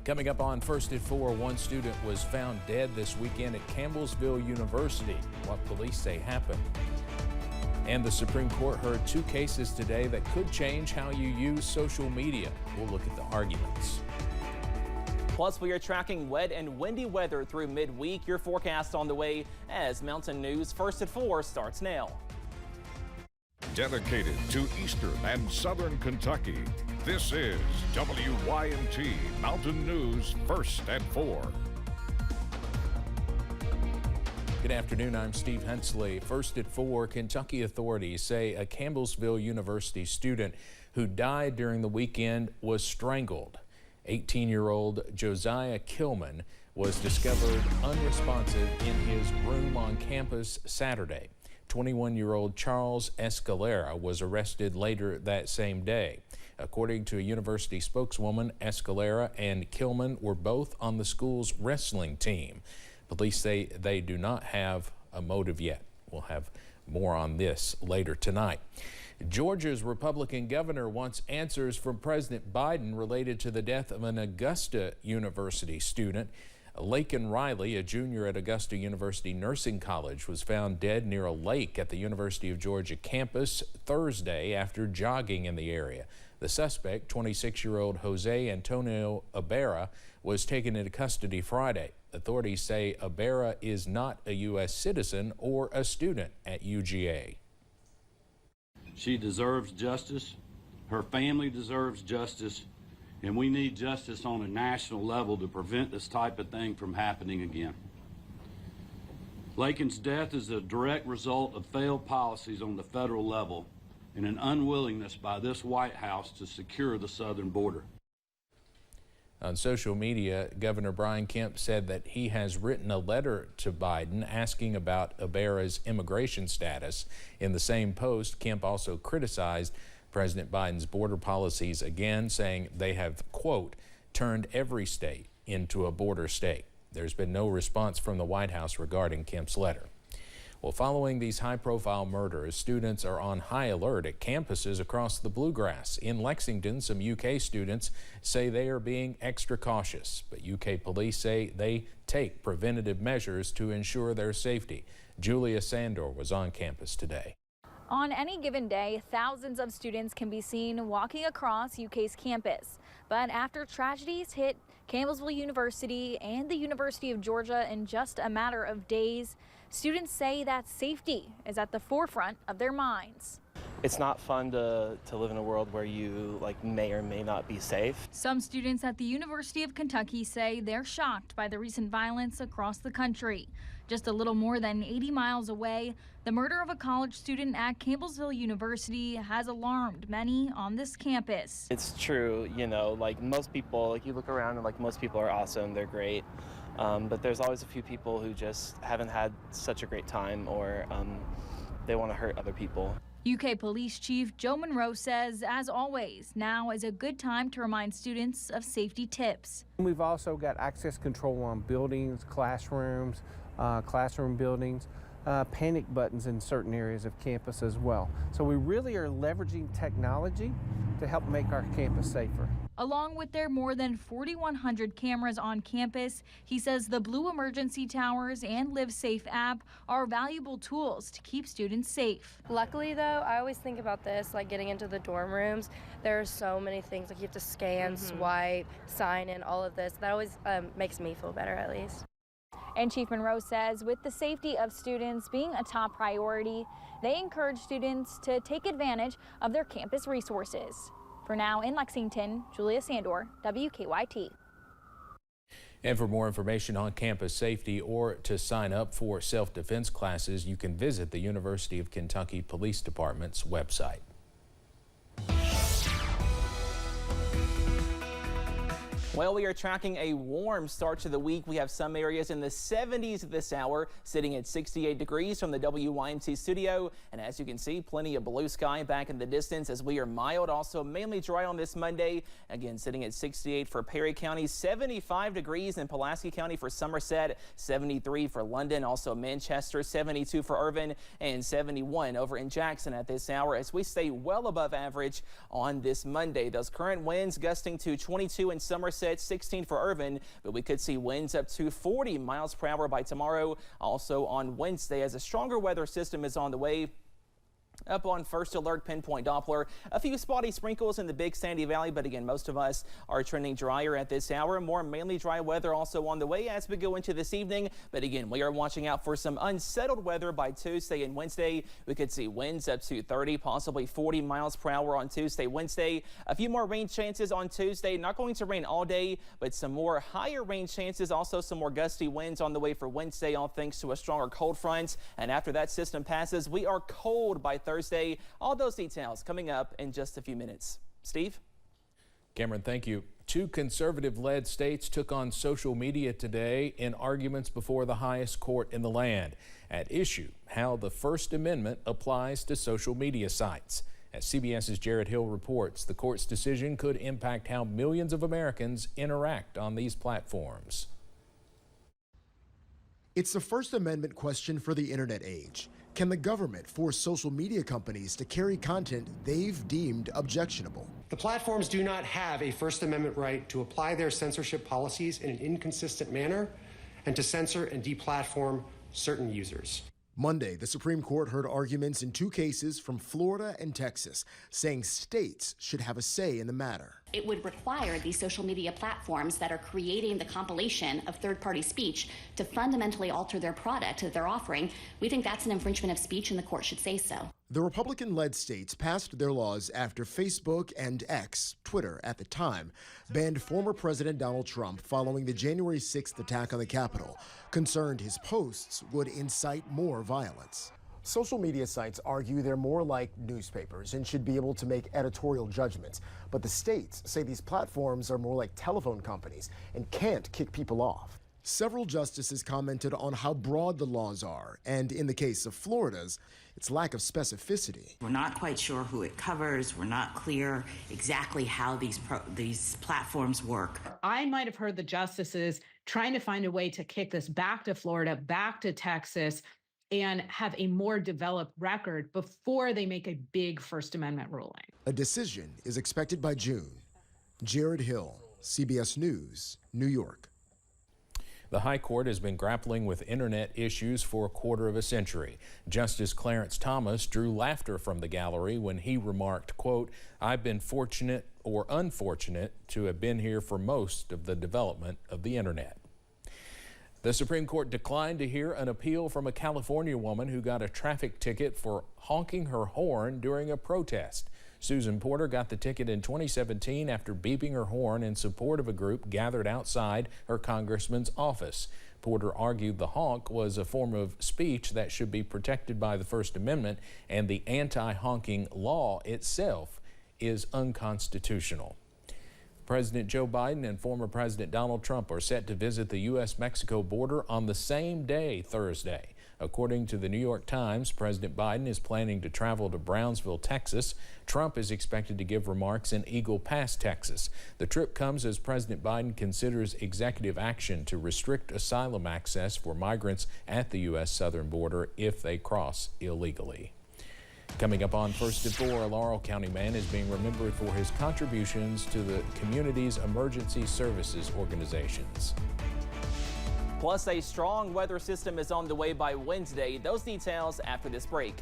Coming up on First at 4, one student was found dead this weekend at Campbellsville University. What police say happened. And the Supreme Court heard two cases today that could change how you use social media. We'll look at the arguments. Plus, we are tracking wet and windy weather through midweek. Your forecast on the way as Mountain News First at 4 starts now. Dedicated to Eastern and Southern Kentucky, this is WYMT Mountain News First at 4. Good afternoon, I'm Steve Hensley. First at 4, Kentucky authorities say a Campbellsville University student who died during the weekend was strangled. 18-year-old Josiah Kilman was discovered unresponsive in his room on campus Saturday. 21-year-old Charles Escalera was arrested later that same day. According to a university spokeswoman, Escalera and Kilman were both on the school's wrestling team. Police say they do not have a motive yet. We'll have more on this later tonight. Georgia's Republican governor wants answers from President Biden related to the death of an Augusta University student. Laken Riley, a junior at Augusta University Nursing College, was found dead near a lake at the University of Georgia campus Thursday after jogging in the area. The suspect, 26-year-old Jose Antonio Ibarra, was taken into custody Friday. Authorities say Ibarra is not a U.S. citizen or a student at UGA. She deserves justice. Her family deserves justice. And we need justice on a national level to prevent this type of thing from happening again. Laken's death is a direct result of failed policies on the federal level and an unwillingness by this White House to secure the southern border. On social media, Governor Brian Kemp said that he has written a letter to Biden asking about Ibarra's immigration status. In the same post, Kemp also criticized President Biden's border policies again, saying they have, quote, turned every state into a border state. There's been no response from the White House regarding Kemp's letter. Well, following these high-profile murders, students are on high alert at campuses across the Bluegrass. In Lexington, some UK students say they are being extra cautious, but UK police say they take preventative measures to ensure their safety. Julia Sandor was on campus today. On any given day, thousands of students can be seen walking across UK's campus. But after tragedies hit Campbellsville University and the University of Georgia in just a matter of days, students say that safety is at the forefront of their minds. It's not fun to live in a world where you may or may not be safe. Some students at the University of Kentucky say they're shocked by the recent violence across the country. Just a little more than 80 miles away, the murder of a college student at Campbellsville University has alarmed many on this campus. It's true, most people, you look around and most people are awesome, they're great. But there's always a few people who just haven't had such a great time or they want to hurt other people. UK Police Chief Joe Monroe says, as always, now is a good time to remind students of safety tips. We've also got access control on buildings, classrooms, classroom buildings, panic buttons in certain areas of campus as well. So we really are leveraging technology to help make our campus safer. Along with their more than 4,100 cameras on campus, he says the Blue Emergency Towers and Live Safe app are valuable tools to keep students safe. Luckily, though, I always think about this, getting into the dorm rooms. There are so many things, you have to scan, swipe, sign in, all of this. That always makes me feel better, at least. And Chief Monroe says with the safety of students being a top priority, they encourage students to take advantage of their campus resources. For now in Lexington, Julia Sandor, WKYT. And for more information on campus safety or to sign up for self-defense classes, you can visit the University of Kentucky Police Department's website. Well, we are tracking a warm start to the week. We have some areas in the 70s this hour, sitting at 68 degrees from the WYMT studio. And as you can see, plenty of blue sky back in the distance as we are mild, also mainly dry on this Monday. Again, sitting at 68 for Perry County, 75 degrees in Pulaski County for Somerset, 73 for London, also Manchester, 72 for Irvin, and 71 over in Jackson at this hour as we stay well above average on this Monday. Those current winds gusting to 22 in Somerset, Somerset, 16 for Irvin, but we could see winds up to 40 miles per hour by tomorrow. Also on Wednesday, as a stronger weather system is on the way. Up on first alert pinpoint Doppler, a few spotty sprinkles in the Big Sandy Valley, but again, most of us are trending drier at this hour. More mainly dry weather also on the way as we go into this evening. But again, we are watching out for some unsettled weather by Tuesday and Wednesday. We could see winds up to 30, possibly 40 miles per hour on Tuesday, Wednesday. A few more rain chances on Tuesday. Not going to rain all day, but some more higher rain chances. Also some more gusty winds on the way for Wednesday, all thanks to a stronger cold front. And after that system passes, we are cold by Thursday. All those details coming up in just a few minutes. Steve? Cameron, thank you. Two conservative-led states took on social media today in arguments before the highest court in the land. At issue, how the First Amendment applies to social media sites. As CBS's Jared Hill reports, the court's decision could impact how millions of Americans interact on these platforms. It's the First Amendment question for the internet age. Can the government force social media companies to carry content they've deemed objectionable? The platforms do not have a First Amendment right to apply their censorship policies in an inconsistent manner and to censor and deplatform certain users. Monday, the Supreme Court heard arguments in two cases from Florida and Texas, saying states should have a say in the matter. It would require these social media platforms that are creating the compilation of third-party speech to fundamentally alter their product that they're offering. We think that's an infringement of speech, and the court should say so. The Republican-led states passed their laws after Facebook and X, Twitter at the time, banned former President Donald Trump following the January 6th attack on the Capitol, concerned his posts would incite more violence. Social media sites argue they're more like newspapers and should be able to make editorial judgments. But the states say these platforms are more like telephone companies and can't kick people off. Several justices commented on how broad the laws are, and in the case of Florida's, its lack of specificity. We're not quite sure who it covers. We're not clear exactly how these platforms work. I might have heard the justices trying to find a way to kick this back to Florida, back to Texas, and have a more developed record before they make a big First Amendment ruling. A decision is expected by June. Jared Hill, CBS News, New York. The High Court has been grappling with internet issues for a quarter of a century. Justice Clarence Thomas drew laughter from the gallery when he remarked, quote, "I've been fortunate or unfortunate to have been here for most of the development of the internet." The Supreme Court declined to hear an appeal from a California woman who got a traffic ticket for honking her horn during a protest. Susan Porter got the ticket in 2017 after beeping her horn in support of a group gathered outside her congressman's office. Porter argued the honk was a form of speech that should be protected by the First Amendment, and the anti-honking law itself is unconstitutional. President Joe Biden and former President Donald Trump are set to visit the U.S.-Mexico border on the same day, Thursday. According to the New York Times, President Biden is planning to travel to Brownsville, Texas. Trump is expected to give remarks in Eagle Pass, Texas. The trip comes as President Biden considers executive action to restrict asylum access for migrants at the U.S. southern border if they cross illegally. Coming up on First at 4, a Laurel County man is being remembered for his contributions to the community's emergency services organizations. Plus, a strong weather system is on the way by Wednesday. Those details after this break.